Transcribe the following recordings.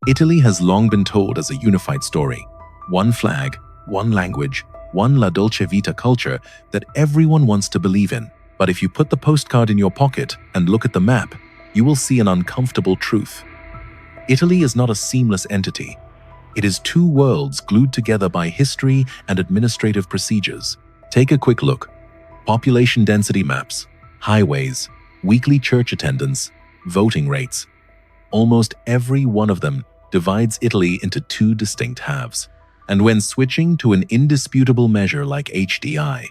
Italy has long been told as a unified story. One flag, one language, one La Dolce Vita culture that everyone wants to believe in. But if you put the postcard in your pocket and look at the map, you will see an uncomfortable truth. Italy is not a seamless entity. It is two worlds glued together by history and administrative procedures. Take a quick look. Population density maps, highways, weekly church attendance, voting rates. Almost every one of them divides Italy into two distinct halves. And when switching to an indisputable measure like HDI,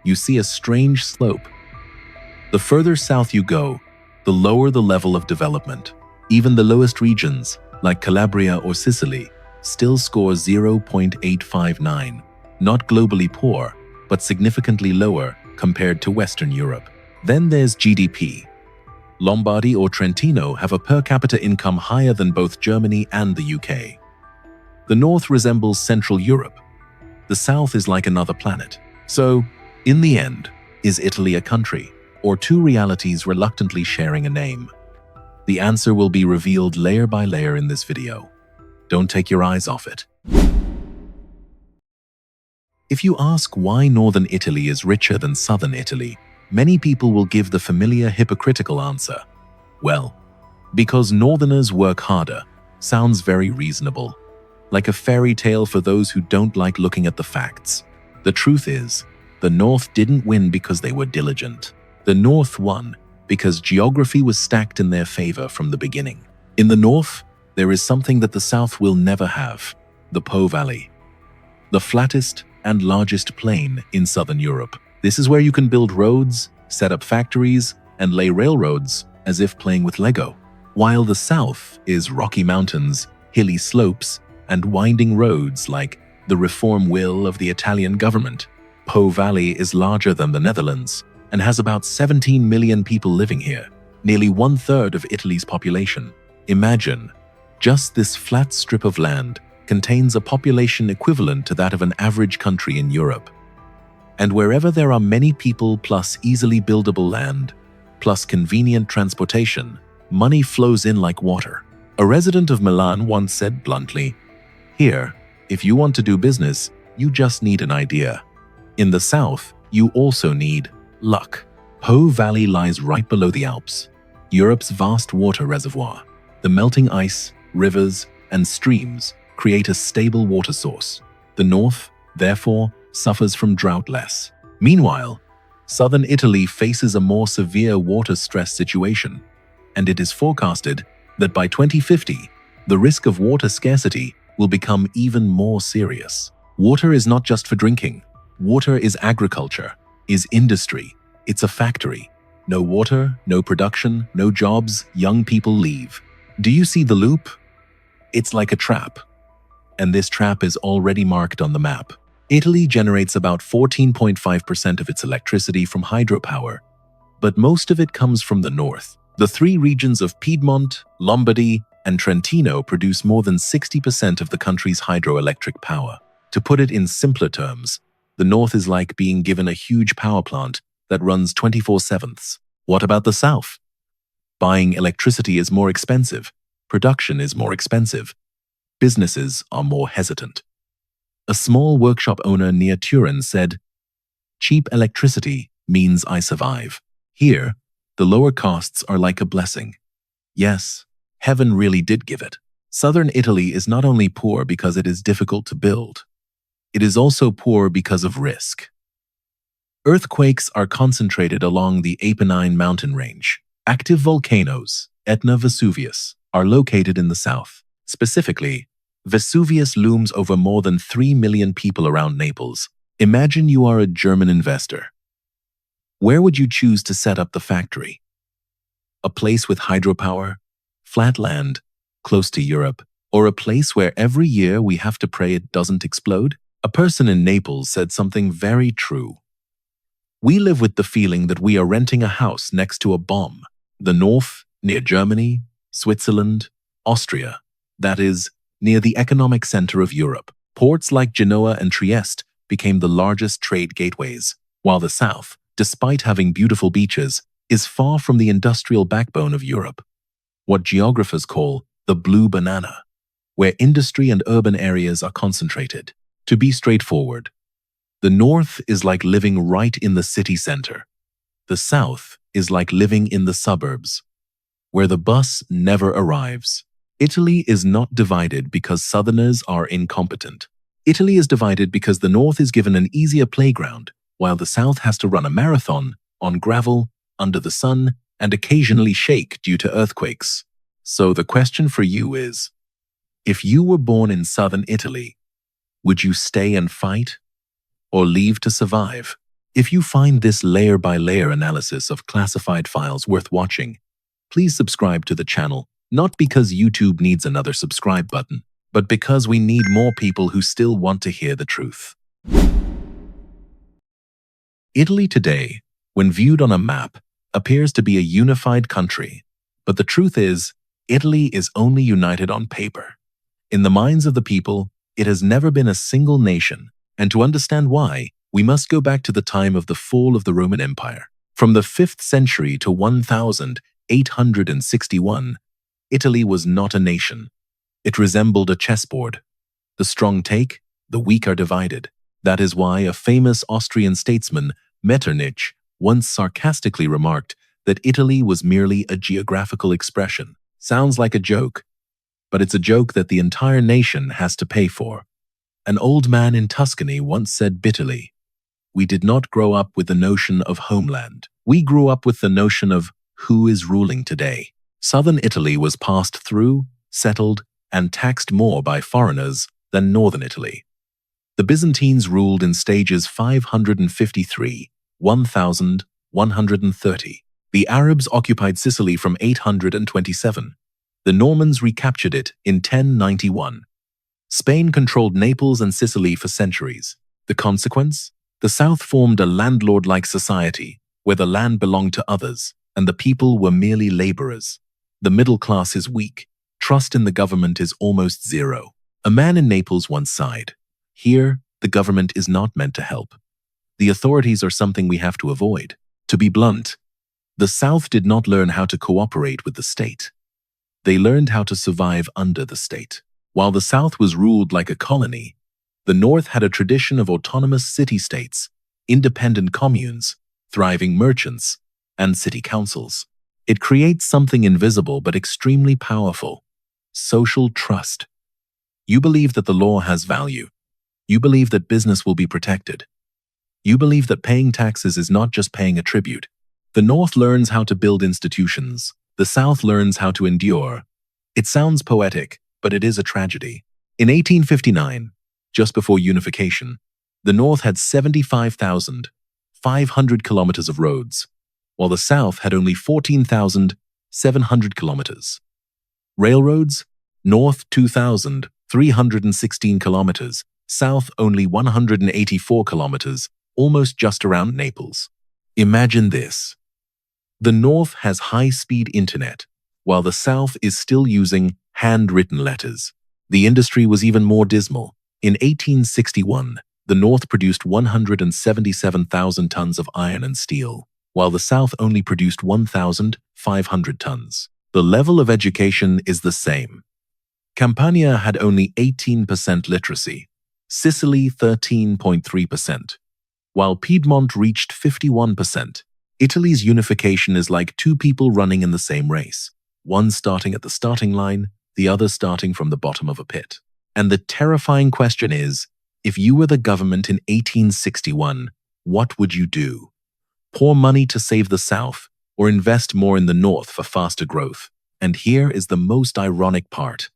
you see a strange slope. The further south you go, the lower the level of development. Even the lowest regions, like Calabria or Sicily, still score 0.859, not globally poor, but significantly lower compared to Western Europe. Then there's GDP. Lombardy or Trentino have a per capita income higher than both Germany and the UK. The north resembles Central Europe. The south is like another planet. So, in the end, is Italy a country, or two realities reluctantly sharing a name? The answer will be revealed layer by layer in this video. Don't take your eyes off it. If you ask why northern Italy is richer than southern Italy, many people will give the familiar hypocritical answer. Well, because northerners work harder sounds very reasonable, like a fairy tale for those who don't like looking at the facts. The truth is, the North didn't win because they were diligent. The North won because geography was stacked in their favor from the beginning. In the North, there is something that the South will never have: the Po Valley, the flattest and largest plain in southern Europe. This is where you can build roads, set up factories, and lay railroads as if playing with Lego. While the South is rocky mountains, hilly slopes, and winding roads like the reform will of the Italian government. Po Valley is larger than the Netherlands and has about 17 million people living here, nearly 1/3 of Italy's population. Imagine, just this flat strip of land contains a population equivalent to that of an average country in Europe. And wherever there are many people plus easily buildable land, plus convenient transportation, money flows in like water. A resident of Milan once said bluntly, "Here, if you want to do business, you just need an idea. In the south, you also need luck." Po Valley lies right below the Alps, Europe's vast water reservoir. The melting ice, rivers, and streams create a stable water source. The north, therefore, suffers from drought less. Meanwhile, southern Italy faces a more severe water stress situation, and it is forecasted that by 2050, the risk of water scarcity will become even more serious. Water is not just for drinking. Water is agriculture, is industry, it's a factory. No water, no production, no jobs, young people leave. Do you see the loop? It's like a trap. And this trap is already marked on the map. Italy generates about 14.5% of its electricity from hydropower, but most of it comes from the north. The three regions of Piedmont, Lombardy, and Trentino produce more than 60% of the country's hydroelectric power. To put it in simpler terms, the north is like being given a huge power plant that runs 24/7. What about the south? Buying electricity is more expensive, production is more expensive, businesses are more hesitant. A small workshop owner near Turin said, "Cheap electricity means I survive. Here, the lower costs are like a blessing." Yes, heaven really did give it. Southern Italy is not only poor because it is difficult to build, it is also poor because of risk. Earthquakes are concentrated along the Apennine mountain range. Active volcanoes, Etna, Vesuvius, are located in the south. Specifically, Vesuvius looms over more than 3 million people around Naples. Imagine you are a German investor. Where would you choose to set up the factory? A place with hydropower, flat land, close to Europe, or a place where every year we have to pray it doesn't explode? A person in Naples said something very true. "We live with the feeling that we are renting a house next to a bomb." The north, near Germany, Switzerland, Austria, that is, near the economic center of Europe. Ports like Genoa and Trieste became the largest trade gateways, while the south, despite having beautiful beaches, is far from the industrial backbone of Europe. What geographers call the blue banana. where industry and urban areas are concentrated. To be straightforward, the north is like living right in the city center. The south is like living in the suburbs, where the bus never arrives. Italy is not divided because southerners are incompetent. Italy is divided because the north is given an easier playground, while the south has to run a marathon on gravel, under the sun, and occasionally shake due to earthquakes. So the question for you is, if you were born in southern Italy, would you stay and fight or leave to survive? If you find this layer-by-layer analysis of classified files worth watching, please subscribe to the channel, not because YouTube needs another subscribe button, but because we need more people who still want to hear the truth. Italy today, when viewed on a map, appears to be a unified country, but the truth is, Italy is only united on paper. In the minds of the people, it has never been a single nation, and to understand why, we must go back to the time of the fall of the Roman Empire. From the 5th century to 1861, Italy was not a nation. It resembled a chessboard. The strong take, the weak are divided. That is why a famous Austrian statesman, Metternich, once sarcastically remarked that Italy was merely a geographical expression. Sounds like a joke, but it's a joke that the entire nation has to pay for. An old man in Tuscany once said bitterly, "We did not grow up with the notion of homeland. We grew up with the notion of who is ruling today." Southern Italy was passed through, settled, and taxed more by foreigners than northern Italy. The Byzantines ruled in stages 553, 1130. The Arabs occupied Sicily from 827. The Normans recaptured it in 1091. Spain controlled Naples and Sicily for centuries. The consequence? The South formed a landlord-like society, where the land belonged to others, and the people were merely laborers. The middle class is weak. Trust in the government is almost zero. A man in Naples once sighed, "Here, the government is not meant to help. The authorities are something we have to avoid." To be blunt, the South did not learn how to cooperate with the state. They learned how to survive under the state. While the South was ruled like a colony, the North had a tradition of autonomous city-states, independent communes, thriving merchants, and city councils. It creates something invisible but extremely powerful: social trust. You believe that the law has value. You believe that business will be protected. You believe that paying taxes is not just paying a tribute. The North learns how to build institutions. The South learns how to endure. It sounds poetic, but it is a tragedy. In 1859, just before unification, the North had 75,500 kilometers of roads, while the South had only 14,700 kilometers. Railroads, North 2,316 kilometers, South only 184 kilometers, almost just around Naples. Imagine this. The North has high-speed internet, while the South is still using handwritten letters. The industry was even more dismal. In 1861, the North produced 177,000 tons of iron and steel, while the South only produced 1,500 tons. The level of education is the same. Campania had only 18% literacy, Sicily 13.3%, while Piedmont reached 51%. Italy's unification is like two people running in the same race, one starting at the starting line, the other starting from the bottom of a pit. And the terrifying question is, if you were the government in 1861, what would you do? Pour money to save the South, or invest more in the North for faster growth? And here is the most ironic part.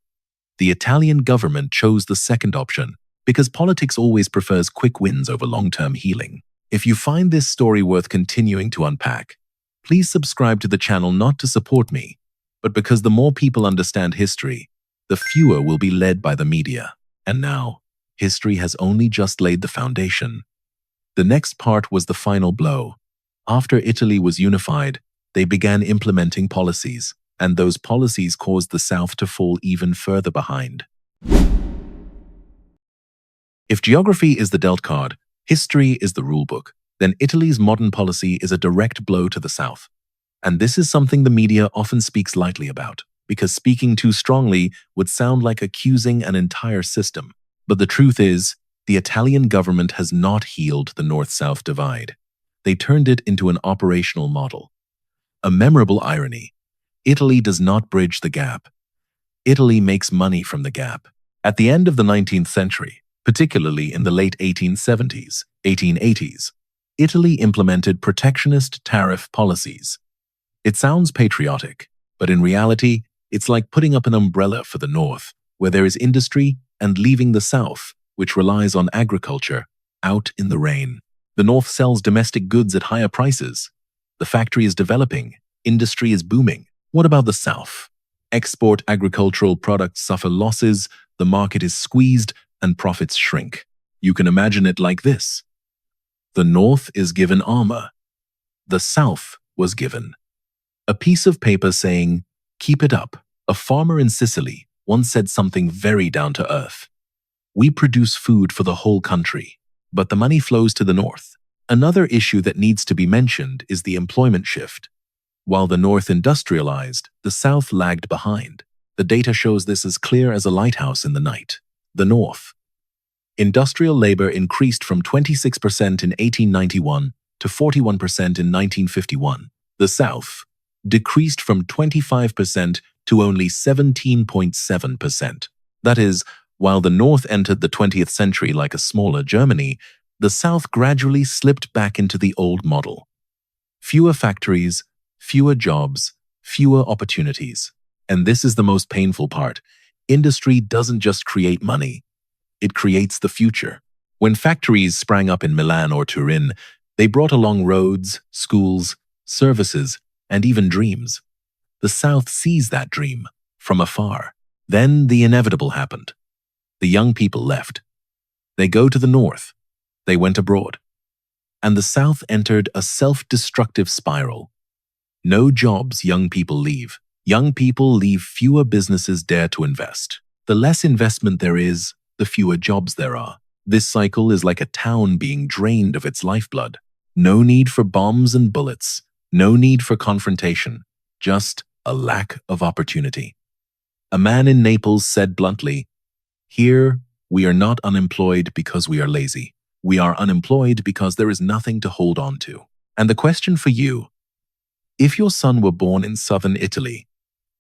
The Italian government chose the second option, because politics always prefers quick wins over long-term healing. If you find this story worth continuing to unpack, please subscribe to the channel not to support me, but because the more people understand history, the fewer will be led by the media. And now, history has only just laid the foundation. The next part was the final blow. After Italy was unified, they began implementing policies, and those policies caused the South to fall even further behind. If geography is the dealt card, history is the rulebook, then Italy's modern policy is a direct blow to the South. And this is something the media often speaks lightly about, because speaking too strongly would sound like accusing an entire system. But the truth is, the Italian government has not healed the North-South divide. They turned it into an operational model. A memorable irony: Italy does not bridge the gap. Italy makes money from the gap. At the end of the 19th century, particularly in the late 1870s, 1880s, Italy implemented protectionist tariff policies. It sounds patriotic, but in reality, it's like putting up an umbrella for the North, where there is industry, and leaving the South, which relies on agriculture, out in the rain. The North sells domestic goods at higher prices. The factory is developing. Industry is booming. What about the South? Export agricultural products suffer losses, the market is squeezed, and profits shrink. You can imagine it like this. The North is given armor. The South was given a piece of paper saying, "Keep it up." A farmer in Sicily once said something very down to earth. We produce food for the whole country, but the money flows to the North. Another issue that needs to be mentioned is the employment shift. While the North industrialized, the South lagged behind. The data shows this as clear as a lighthouse in the night. The North. Industrial labor increased from 26% in 1891 to 41% in 1951. The South decreased from 25% to only 17.7%. That is, while the North entered the 20th century like a smaller Germany, the South gradually slipped back into the old model. Fewer factories, fewer jobs, fewer opportunities. And this is the most painful part. Industry doesn't just create money, it creates the future. When factories sprang up in Milan or Turin, they brought along roads, schools, services, and even dreams. The South sees that dream from afar. Then the inevitable happened. The young people left. They go to the North. They went abroad. And the South entered a self-destructive spiral. No jobs, young people leave. Young people leave, fewer businesses dare to invest. The less investment there is, the fewer jobs there are. This cycle is like a town being drained of its lifeblood. No need for bombs and bullets. No need for confrontation. Just a lack of opportunity. A man in Naples said bluntly, "Here, we are not unemployed because we are lazy. We are unemployed because there is nothing to hold on to." And the question for you: if your son were born in southern Italy,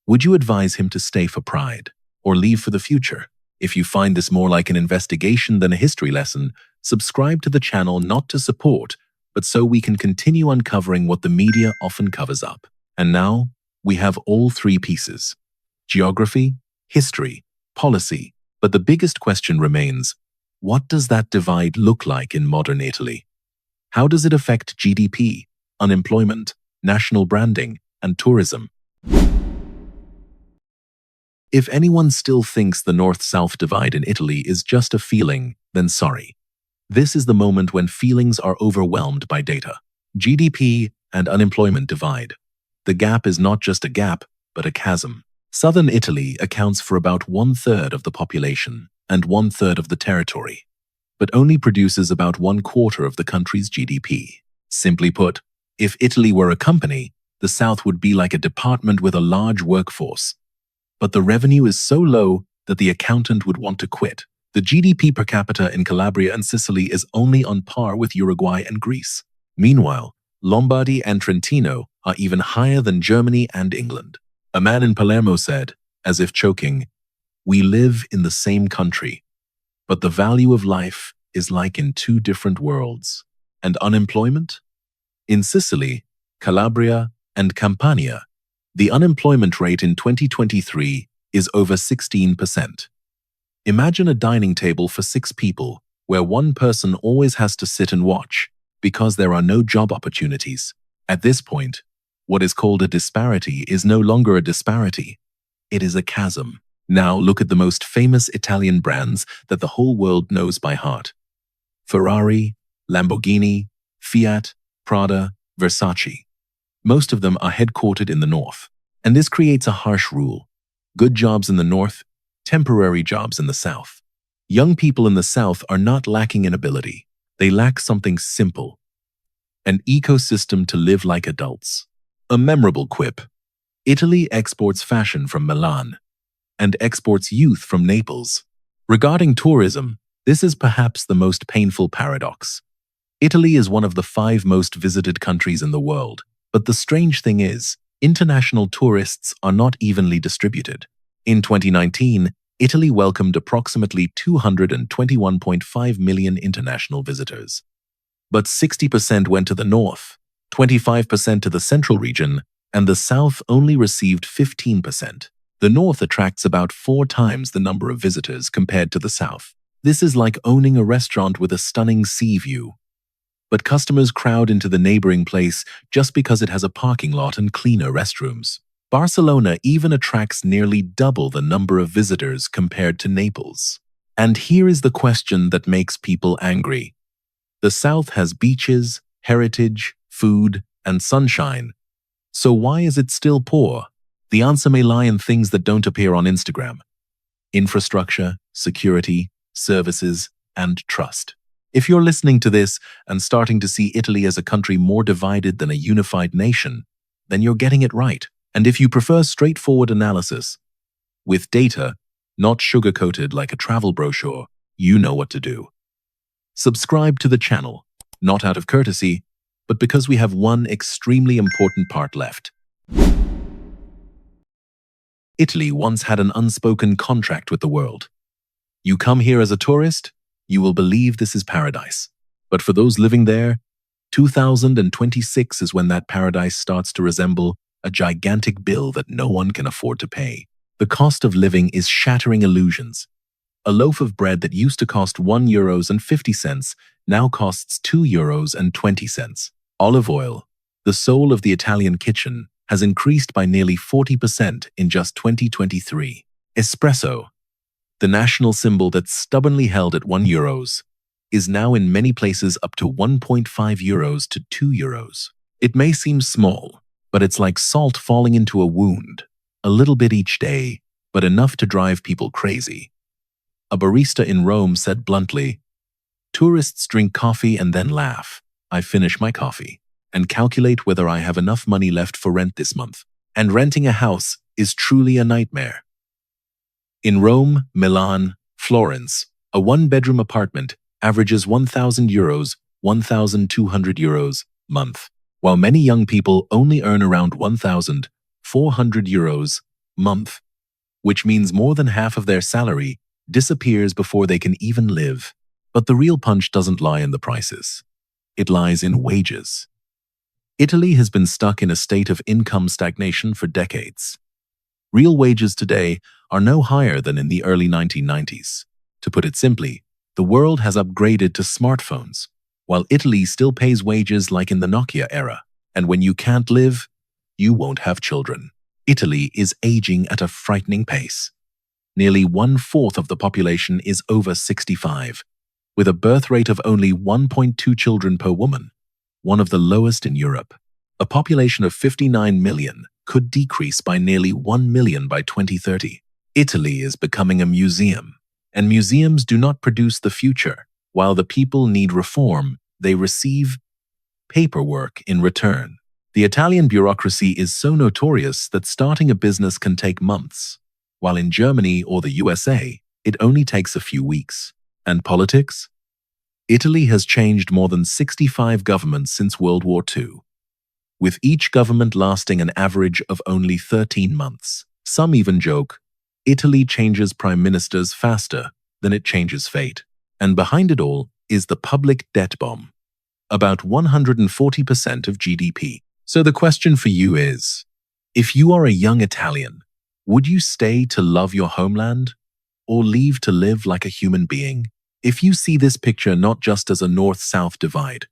would you advise him to stay for pride or leave for the future? If you find this more like an investigation than a history lesson, subscribe to the channel not to support, but so we can continue uncovering what the media often covers up. And now, we have all three pieces: geography, history, policy. But the biggest question remains, what does that divide look like in modern Italy? How does it affect GDP, unemployment, national branding, and tourism? If anyone still thinks the North-South divide in Italy is just a feeling, then sorry. This is the moment when feelings are overwhelmed by data. GDP and unemployment divide. The gap is not just a gap, but a chasm. Southern Italy accounts for about 1/3 of the population and 1/3 of the territory, but only produces about 1/4 of the country's GDP. Simply put, if Italy were a company, the South would be like a department with a large workforce. But the revenue is so low that the accountant would want to quit. The GDP per capita in Calabria and Sicily is only on par with Uruguay and Greece. Meanwhile, Lombardy and Trentino are even higher than Germany and England. A man in Palermo said, as if choking, "We live in the same country, but the value of life is like in two different worlds." And unemployment? In Sicily, Calabria, and Campania, the unemployment rate in 2023 is over 16%. Imagine a dining table for 6 people, where one person always has to sit and watch, because there are no job opportunities. At this point, what is called a disparity is no longer a disparity. It is a chasm. Now look at the most famous Italian brands that the whole world knows by heart: Ferrari, Lamborghini, Fiat, Prada, Versace. Most of them are headquartered in the North. And this creates a harsh rule: good jobs in the North, temporary jobs in the South. Young people in the South are not lacking in ability. They lack something simple: an ecosystem to live like adults. A memorable quip: Italy exports fashion from Milan and exports youth from Naples. Regarding tourism, this is perhaps the most painful paradox. Italy is one of the 5 most visited countries in the world, but the strange thing is, international tourists are not evenly distributed. In 2019, Italy welcomed approximately 221.5 million international visitors. But 60% went to the north, 25% to the central region, and the south only received 15%. The north attracts about 4 times the number of visitors compared to the south. This is like owning a restaurant with a stunning sea view. But customers crowd into the neighboring place just because it has a parking lot and cleaner restrooms. Barcelona even attracts nearly double the number of visitors compared to Naples. And here is the question that makes people angry. The South has beaches, heritage, food, and sunshine. So why is it still poor? The answer may lie in things that don't appear on Instagram: infrastructure, security, services, and trust. If you're listening to this and starting to see Italy as a country more divided than a unified nation, then you're getting it right. And if you prefer straightforward analysis, with data, not sugar-coated like a travel brochure, you know what to do. Subscribe to the channel, not out of courtesy, but because we have one extremely important part left. Italy once had an unspoken contract with the world. You come here as a tourist, you will believe this is paradise. But for those living there, 2026 is when that paradise starts to resemble a gigantic bill that no one can afford to pay. The cost of living is shattering illusions. A loaf of bread that used to cost €1.50 now costs €2.20. Olive oil, the soul of the Italian kitchen, has increased by nearly 40% in just 2023. Espresso, the national symbol that's stubbornly held at €1, is now in many places up to €1.5 to €2. It may seem small, but it's like salt falling into a wound. A little bit each day, but enough to drive people crazy. A barista in Rome said bluntly, "Tourists drink coffee and then laugh. I finish my coffee and calculate whether I have enough money left for rent this month. And renting a house is truly a nightmare." In Rome, Milan, Florence, a one-bedroom apartment averages €1,000, €1,200 month, while many young people only earn around €1,400 month, which means more than half of their salary disappears before they can even live. But the real punch doesn't lie in the prices. It lies in wages. Italy has been stuck in a state of income stagnation for decades. Real wages today are no higher than in the early 1990s. To put it simply, the world has upgraded to smartphones, while Italy still pays wages like in the Nokia era. And when you can't live, you won't have children. Italy is aging at a frightening pace. Nearly 1/4 of the population is over 65, with a birth rate of only 1.2 children per woman, one of the lowest in Europe. A population of 59 million could decrease by nearly 1 million by 2030. Italy is becoming a museum, and museums do not produce the future. While the people need reform, they receive paperwork in return. The Italian bureaucracy is so notorious that starting a business can take months, while in Germany or the USA, it only takes a few weeks. And politics? Italy has changed more than 65 governments since World War II, with each government lasting an average of only 13 months. Some even joke, Italy changes prime ministers faster than it changes fate. And behind it all is the public debt bomb, about 140% of GDP. So the question for you is, if you are a young Italian, would you stay to love your homeland or leave to live like a human being? If you see this picture not just as a north-south divide,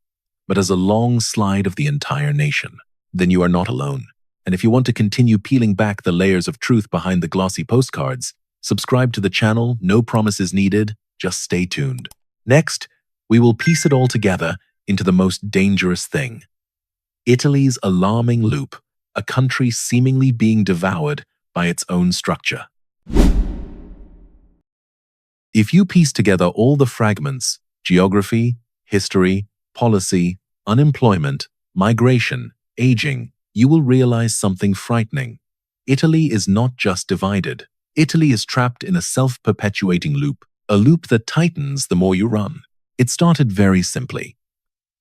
but as a long slide of the entire nation, then you are not alone. And if you want to continue peeling back the layers of truth behind the glossy postcards, subscribe to the channel. No promises needed, just stay tuned. Next, we will piece it all together into the most dangerous thing: Italy's alarming loop, a country seemingly being devoured by its own structure. If you piece together all the fragments, geography, history, policy, unemployment, migration, aging, you will realize something frightening. Italy is not just divided. Italy is trapped in a self-perpetuating loop, a loop that tightens the more you run. It started very simply.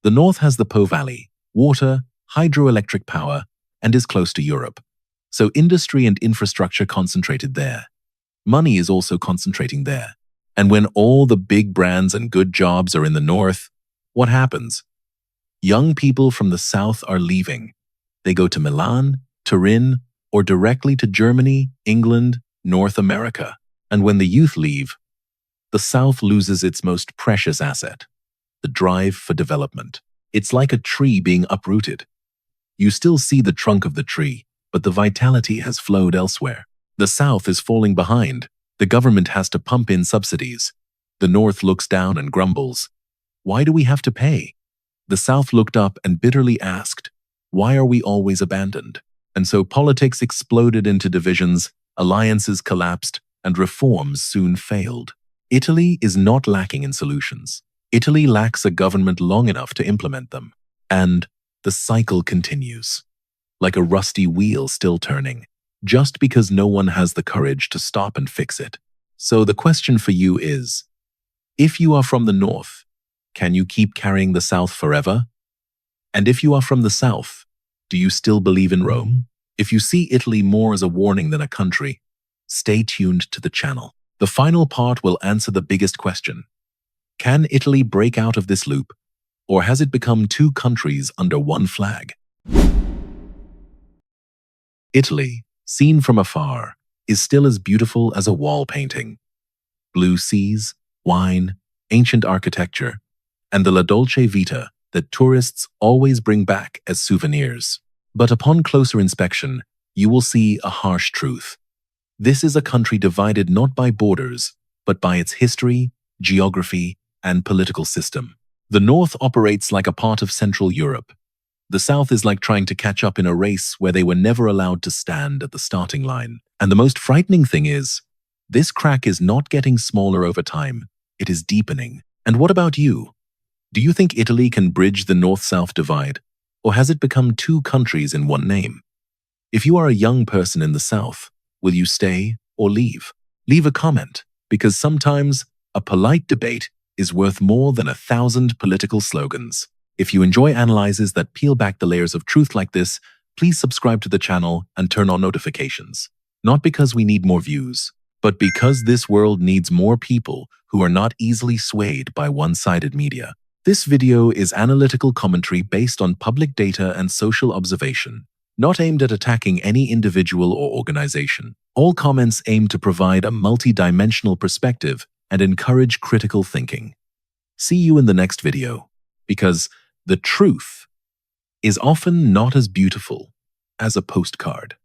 The north has the Po Valley, water, hydroelectric power, and is close to Europe. So industry and infrastructure concentrated there. Money is also concentrating there. And when all the big brands and good jobs are in the north, what happens? Young people from the south are leaving. They go to Milan, Turin, or directly to Germany, England, North America. And when the youth leave, the south loses its most precious asset, the drive for development. It's like a tree being uprooted. You still see the trunk of the tree, but the vitality has flowed elsewhere. The south is falling behind. The government has to pump in subsidies. The north looks down and grumbles. Why do we have to pay? The south looked up and bitterly asked, why are we always abandoned? And so politics exploded into divisions, alliances collapsed, and reforms soon failed. Italy is not lacking in solutions. Italy lacks a government long enough to implement them. And the cycle continues, like a rusty wheel still turning, just because no one has the courage to stop and fix it. So the question for you is, if you are from the north, can you keep carrying the south forever? And if you are from the south, do you still believe in Rome? If you see Italy more as a warning than a country, stay tuned to the channel. The final part will answer the biggest question. Can Italy break out of this loop, or has it become two countries under one flag? Italy, seen from afar, is still as beautiful as a wall painting. Blue seas, wine, ancient architecture, and the La Dolce Vita that tourists always bring back as souvenirs. But upon closer inspection, you will see a harsh truth. This is a country divided not by borders, but by its history, geography, and political system. The north operates like a part of Central Europe. The south is like trying to catch up in a race where they were never allowed to stand at the starting line. And the most frightening thing is, this crack is not getting smaller over time, it is deepening. And what about you? Do you think Italy can bridge the north-south divide, or has it become two countries in one name? If you are a young person in the south, will you stay or leave? Leave a comment, because sometimes a polite debate is worth more than 1,000 political slogans. If you enjoy analyses that peel back the layers of truth like this, please subscribe to the channel and turn on notifications. Not because we need more views, but because this world needs more people who are not easily swayed by one-sided media. This video is analytical commentary based on public data and social observation, not aimed at attacking any individual or organization. All comments aim to provide a multi-dimensional perspective and encourage critical thinking. See you in the next video, because the truth is often not as beautiful as a postcard.